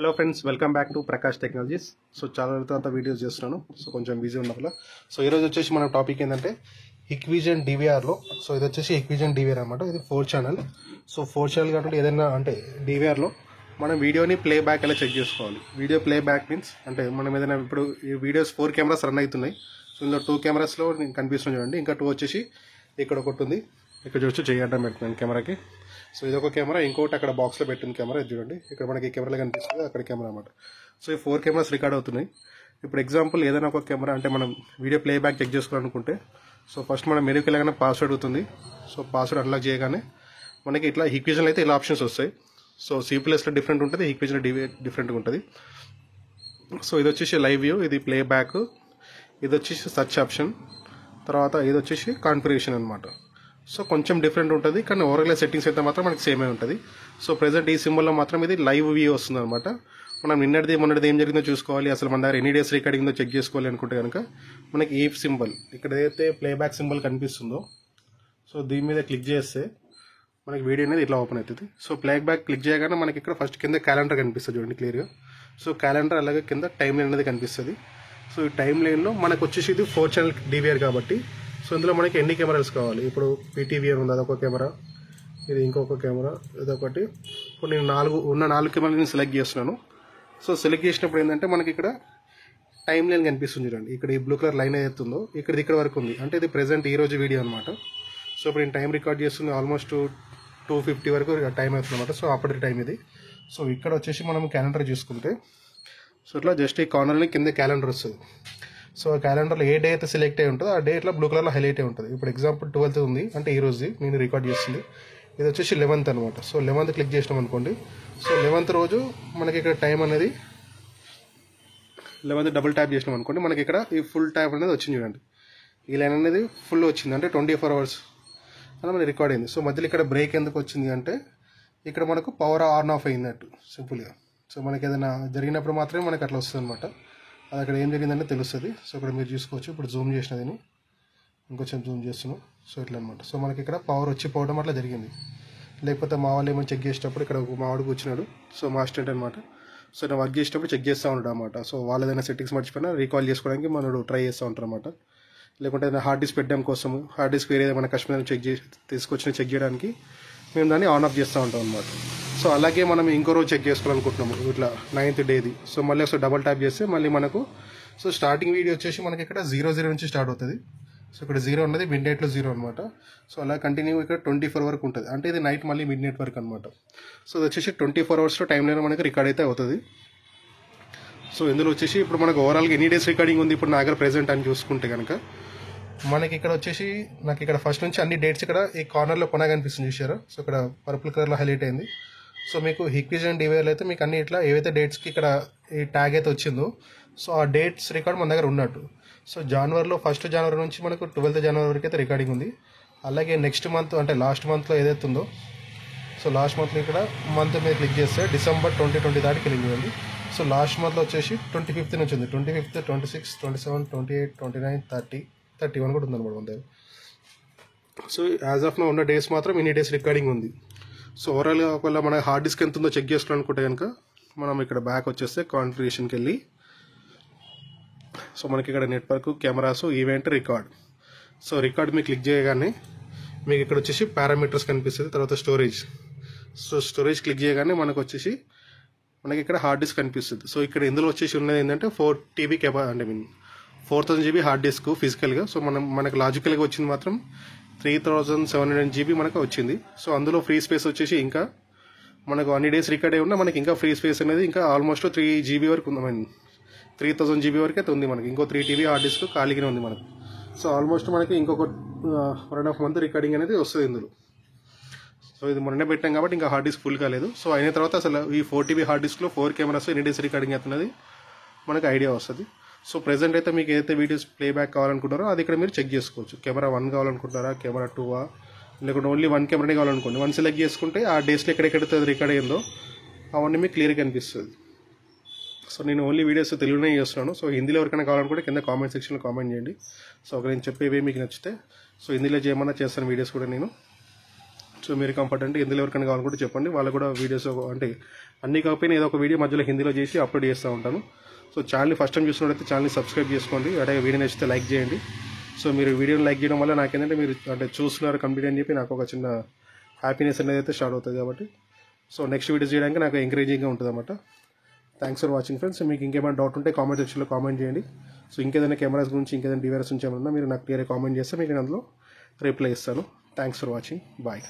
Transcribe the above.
Hello friends, welcome back to Prakash technologies. So చాలా రోజుల తర్వాత వీడియోస్ చేస్తున్నాను. సో కొంచెం బిజీ ఉన్నప్పుడు. సో ఈరోజు వచ్చేసి మన టాపిక్ ఏంటంటే హిక్విజన్ డివిఆర్లో. సో ఇది వచ్చేసి హిక్విజన్ డివిఆర్ అనమాట. ఇది 4 ఛానల్. సో 4 ఛానల్ కాబట్టి ఏదైనా అంటే డివిఆర్లో మనం వీడియోని ప్లే బ్యాక్ ఎలా చెక్ చేసుకోవాలి. వీడియో ప్లే బ్యాక్ మీన్స్ అంటే మనం ఏదైనా ఇప్పుడు ఈ వీడియోస్ 4 కెమెరాస్ రన్ అవుతున్నాయి. సో ఇందులో 2 కెమెరాస్లో కనిపిస్తుంది చూడండి. ఇంకా 2 వచ్చేసి ఇక్కడ ఒకటి ఉంది. ఇక్కడ చూసి చేయడం పెడుతున్నాను కెమెరాకి. సో ఇదొక కెమెరా, ఇంకోటి అక్కడ బాక్స్లో పెట్టిన కెమెరా. ఇది చూడండి, ఇక్కడ మనకి కెమెరాలో కనిపిస్తుంది, అక్కడ కెమెరా అనమాట. సో ఈ 4 కెమెరాస్ రికార్డ్ అవుతున్నాయి. ఇప్పుడు ఎగ్జాంపుల్ ఏదైనా ఒక కెమెరా అంటే మనం వీడియో ప్లే బ్యాక్ చెక్ చేసుకోవాలనుకుంటే సో ఫస్ట్ మనం మెనూకి వెళ్ళగానే పాస్వర్డ్ అవుతుంది. సో పాస్వర్డ్ అన్లాక్ చేయగానే మనకి ఇట్లా హిక్విజన్లో అయితే ఇలా ఆప్షన్స్ వస్తాయి. సో సిప్లెస్లో డిఫరెంట్ ఉంటుంది, హిక్విజన్లో డిఫరెంట్గా ఉంటుంది. సో ఇది వచ్చేసి లైవ్ వ్యూ, ఇది ప్లే బ్యాక్, ఇది వచ్చేసి సర్చ్ ఆప్షన్, తర్వాత ఇది వచ్చేసి కాన్ఫిగరేషన్ అనమాట. సో కొంచెం డిఫరెంట్ ఉంటుంది, కానీ ఓవరాల్గా సెట్టింగ్స్ అయితే మాత్రం మనకి సేమే ఉంటుంది. సో ప్రెజెంట్ ఈ సింబల్లో మాత్రం ఇది లైవ్ వ్యూ వస్తుంది అనమాట. మనం మొన్నటిది ఏం జరిగిందో చూసుకోవాలి, అసలు మన దగ్గర ఎన్ని డేస్ రికార్డింగ్లో చెక్ చేసుకోవాలి అనుకుంటే కనుక మనకి ఈ సింబల్ ఇక్కడ ఏదైతే ప్లేబ్యాక్ సింబల్ కనిపిస్తుందో సో దీని మీద క్లిక్ చేస్తే మనకి వీడియో అనేది ఇట్లా ఓపెన్ అవుతుంది. సో ప్లేబ్యాక్ క్లిక్ చేయగానే మనకి ఇక్కడ ఫస్ట్ కింద క్యాలెండర్ కనిపిస్తుంది చూడండి క్లియర్గా. సో క్యాలెండర్ అలాగే కింద టైం లైన్ అనేది కనిపిస్తుంది. సో ఈ టైం లైన్లో మనకు వచ్చేసి ఇది 4 ఛానల్ డివిఆర్ కాబట్టి సో ఇందులో మనకి ఎన్ని కెమెరాస్ కావాలి. ఇప్పుడు పీటీవీఆర్ ఉంది, అదొక కెమెరా, ఇది ఇంకొక కెమెరా, ఇదొకటి. ఇప్పుడు నేను 4 కెమెరాని సెలెక్ట్ చేస్తున్నాను. సో సెలెక్ట్ చేసినప్పుడు ఏంటంటే మనకి ఇక్కడ టైం లైన్ కనిపిస్తుంది చూడండి. ఇక్కడ ఈ బ్లూ కలర్ లైన్ ఏదైతుందో ఇక్కడ వరకు ఉంది, అంటే ఇది ప్రెజెంట్ ఈ రోజు వీడియో అనమాట. సో ఇప్పుడు నేను టైం రికార్డ్ చేస్తుంది ఆల్మోస్ట్ 2:50 వరకు టైం అవుతుంది అనమాట. సో అప్పటి టైం ఇది. సో ఇక్కడ వచ్చేసి మనం క్యాలెండర్ చూసుకుంటే సో ఇట్లా జస్ట్ ఈ కార్నర్ని కింద క్యాలెండర్ వస్తుంది. సో ఆ క్యాలెండర్లో ఏ డే అయితే సెలెక్ట్ అయి ఉంటుందో ఆ డే ఇట్లా బ్లూ కలర్లో హైలైట్ అయి ఉంటుంది. ఇప్పుడు ఎగ్జాంపుల్ 12th ఉంది, అంటే ఈ రోజు నేను రికార్డ్ చేస్తుంది. ఇది వచ్చేసి 11th అనమాట. సో 11th క్లిక్ చేసినాం అనుకోండి. సో 11th రోజు మనకి ఇక్కడ టైం అనేది 11th డబుల్ ట్యాప్ చేసినాం అనుకోండి, మనకి ఇక్కడ ఈ ఫుల్ ట్యాప్ అనేది వచ్చింది చూడండి. ఈ లైన్ అనేది ఫుల్ వచ్చింది, అంటే 24 hours అలా మనకి రికార్డ్ అయింది. సో మధ్యలో ఇక్కడ బ్రేక్ ఎందుకు వచ్చింది అంటే ఇక్కడ మనకు పవర్ ఆన్ ఆఫ్ అయిందట్టు సింపుల్గా. సో మనకి ఏదైనా జరిగినప్పుడు మాత్రమే మనకి అట్లా వస్తుంది అనమాట. అది అక్కడ ఏం జరిగిందంటే తెలుస్తుంది. సో ఇక్కడ మీరు చూసుకోవచ్చు. ఇప్పుడు జూమ్ చేసినది ఇంకొంచెం జూమ్ చేస్తున్నాం. సో ఇట్లా అనమాట. సో మనకి ఇక్కడ పవర్ వచ్చిపోవడం అట్లా జరిగింది. లేకపోతే మా వాళ్ళు ఏమైనా చెక్ చేసేటప్పుడు ఇక్కడ మా వాడు కూర్చున్నాడు. సో మా అసిస్టెంట్ అనమాట. సో నేను వర్క్ చేసేటప్పుడు చెక్ చేస్తూ ఉంటాడు అనమాట. సో వాళ్ళు ఏదైనా సెట్టింగ్స్ మర్చిపోయినా రీకాల్ చేసుకోవడానికి మనడు ట్రై చేస్తూ ఉంటారు అనమాట. లేకుంటే ఏదైనా హార్డ్ డిస్క్ పెట్టడం కోసం హార్డ్ డిస్క్ వేరే ఏదైనా కస్టమర్ చెక్ చెక్ చేయడానికి మేము దాన్ని ఆన్ ఆఫ్ చేస్తూ ఉంటాం అనమాట. సో అలాగే మనం ఇంకో రోజు చెక్ చేసుకోవాలనుకుంటున్నాము, ఇట్లా 9th డేది. సో మళ్ళీ ఒకసారి డబల్ ట్యాప్ చేస్తే మళ్ళీ మనకు సో స్టార్టింగ్ వీడియో వచ్చేసి మనకి ఇక్కడ 00 నుంచి స్టార్ట్ అవుతుంది. సో ఇక్కడ 0 ఉన్నది, మిడ్ నైట్లో 0 అనమాట. సో అలా కంటిన్యూ ఇక్కడ 24 వరకు ఉంటుంది, అంటే ఇది నైట్ మళ్ళీ మిడ్ నైట్ వరకు అనమాట. సో అది వచ్చేసి 24 hours టైం లైన్ మనకి రికార్డ్ అయితే అవుతుంది. సో ఇందులో వచ్చేసి ఇప్పుడు మనకు ఓవరాల్గా ఎన్ని డేస్ రికార్డింగ్ ఉంది ఇప్పుడు నా దగ్గర ప్రెజెంట్ అని చూసుకుంటే కనుక మనకి ఇక్కడ వచ్చేసి నాకు ఇక్కడ ఫస్ట్ నుంచి అన్ని డేట్స్ ఇక్కడ ఈ కార్నర్లో కొన కనిపిస్తుంది చూసారా. సో ఇక్కడ పర్పుల్ కలర్లో హైలైట్ అయింది. సో మీకు హిక్విజన్ డివైర్లో అయితే మీకు అన్ని ఇట్లా ఏవైతే డేట్స్కి ఇక్కడ ఈ ట్యాగ్ అయితే వచ్చిందో సో ఆ డేట్స్ రికార్డ్ మన దగ్గర ఉన్నట్టు. సో జనవరిలో 1st జనవరి నుంచి మనకు 12th జనవరి వరకు అయితే రికార్డింగ్ ఉంది. అలాగే నెక్స్ట్ మంత్ అంటే లాస్ట్ మంత్లో ఏదైతే ఉందో సో లాస్ట్ మంత్లో ఇక్కడ మంత్ మీద క్లిక్ చేస్తే December 2020 దాటికి క్లిక్ చేయండి. సో లాస్ట్ మంత్లో వచ్చేసి 25th నుంచి ఉంది. 25th, 26, 27, 28, 29, 30, 31 కూడా ఉందన్నమాట మన దగ్గర. సో యాజ్ ఆఫ్ నో ఉన్న డేస్ మాత్రం ఇన్ని డేస్ రికార్డింగ్ ఉంది. సో ఓవరాల్గా ఒకవేళ మన హార్డ్ డిస్క్ ఎంత ఉందో చెక్ చేసుకోవాలనుకుంటే కనుక మనం ఇక్కడ బ్యాక్ వచ్చేస్తే కాన్ఫిగరేషన్కి వెళ్ళి సో మనకి ఇక్కడ network, cameras, event, record. So record మీకు క్లిక్ చేయగానే మీకు ఇక్కడ వచ్చేసి పారామీటర్స్ కనిపిస్తుంది, తర్వాత స్టోరేజ్. సో స్టోరేజ్ క్లిక్ చేయగానే మనకు వచ్చేసి మనకి ఇక్కడ హార్డ్ డిస్క్ కనిపిస్తుంది. సో ఇక్కడ ఇందులో వచ్చేసి ఉన్నది ఏంటంటే 4 TB అంటే 4000 GB హార్డ్ డిస్క్ ఫిజికల్గా. సో మనకు లాజికల్గా వచ్చింది మాత్రం 3700 GB మనకు వచ్చింది. సో అందులో ఫ్రీ స్పేస్ వచ్చేసి ఇంకా మనకు అన్ని డేస్ రికార్డ్ అయి ఉన్నా మనకి ఇంకా ఫ్రీ స్పేస్ అనేది ఇంకా ఆల్మోస్ట్ 3 GB వరకు ఉంది. 3000 GB వరకు అయితే ఉంది మనకి. ఇంకో 3 TB హార్డ్ డిస్క్ ఖాళీగానే ఉంది మనకు. సో ఆల్మోస్ట్ మనకి ఇంకొక 1.5 month రికార్డింగ్ అనేది వస్తుంది ఇందులో. సో ఇది మొన్నే పెట్టాం కాబట్టి ఇంకా హార్డ్ డిస్క్ ఫుల్ కాలేదు. సో అయిన తర్వాత అసలు ఈ 4 TB హార్డ్ డిస్క్లో 4 కెమెరాస్ ఎన్ని డేస్ రికార్డింగ్ అవుతున్నది మనకు ఐడియా వస్తుంది. సో ప్రెజెంట్ అయితే మీకు ఏదైతే వీడియోస్ ప్లేబ్యాక్ కావాలనుకుంటారో అది ఇక్కడ మీరు చెక్ చేసుకోవచ్చు. కెమెరా 1 కావాలనుకుంటారా, కెమెరా 2 లేకుంటే ఓన్లీ 1 కెమెరానే కావాలనుకోండి. 1 సెలెక్ట్ చేసుకుంటే ఆ డేస్లో ఎక్కడెక్కడైతే రికార్డ్ అయ్యిందో అవన్నీ మీకు క్లియర్గా కనిపిస్తుంది. సో నేను ఓన్లీ వీడియోస్ తెలుగునే చేస్తున్నాను. సో హిందీలో ఎవరికైనా కావాలనుకుంటే కింద కామెంట్ సెక్షన్లో కామెంట్ చేయండి. సో నేను చెప్పేవి మీకు నచ్చితే సో హిందీలో చేయమన్నా చేస్తాను వీడియోస్ కూడా నేను. సో మీరు కంఫర్ట్ అంటే హిందీలో ఎవరికైనా కావాలనుకుంటే చెప్పండి, వాళ్ళకు కూడా వీడియోస్ అంటే అన్ని కాకపోయినా ఏదో ఒక వీడియో మధ్యలో హిందీలో చేసి అప్లోడ్ చేస్తూ ఉంటాను. సో ఛానల్ని ఫస్ట్ టైం చూసినట్లయితే ఛానల్ని సబ్స్క్రైబ్ చేసుకోండి, అలాగే వీడియో నచ్చితే లైక్ చేయండి. సో మీరు వీడియోని లైక్ చేయడం వల్ల నాకేంటంటే మీరు అంటే చూస్తున్నారు కంప్లీట్ అని చెప్పి నాకు ఒక చిన్న హ్యాపీనెస్ అనేది అయితే స్టార్ట్ అవుతుంది కాబట్టి సో నెక్స్ట్ వీడియోస్ చేయడానికి నాకు ఎంకరేజింగ్గా ఉంటుంది అన్నమాట. Thanks for watching friends. మీకు ఇంకేమైనా డౌట్ ఉంటే కామెంట్ సెక్షన్లో కామెంట్ చేయండి. సో ఇంకేదైనా కెమెరాస్ గురించి ఇంకేదైనా డివైస్ నుంచి ఏమన్నా మీరు నాకు క్లియర్గా కామెంట్ చేస్తే మీకు నేను అందులో రిప్లై ఇస్తాను. Thanks for watching. బాయ్.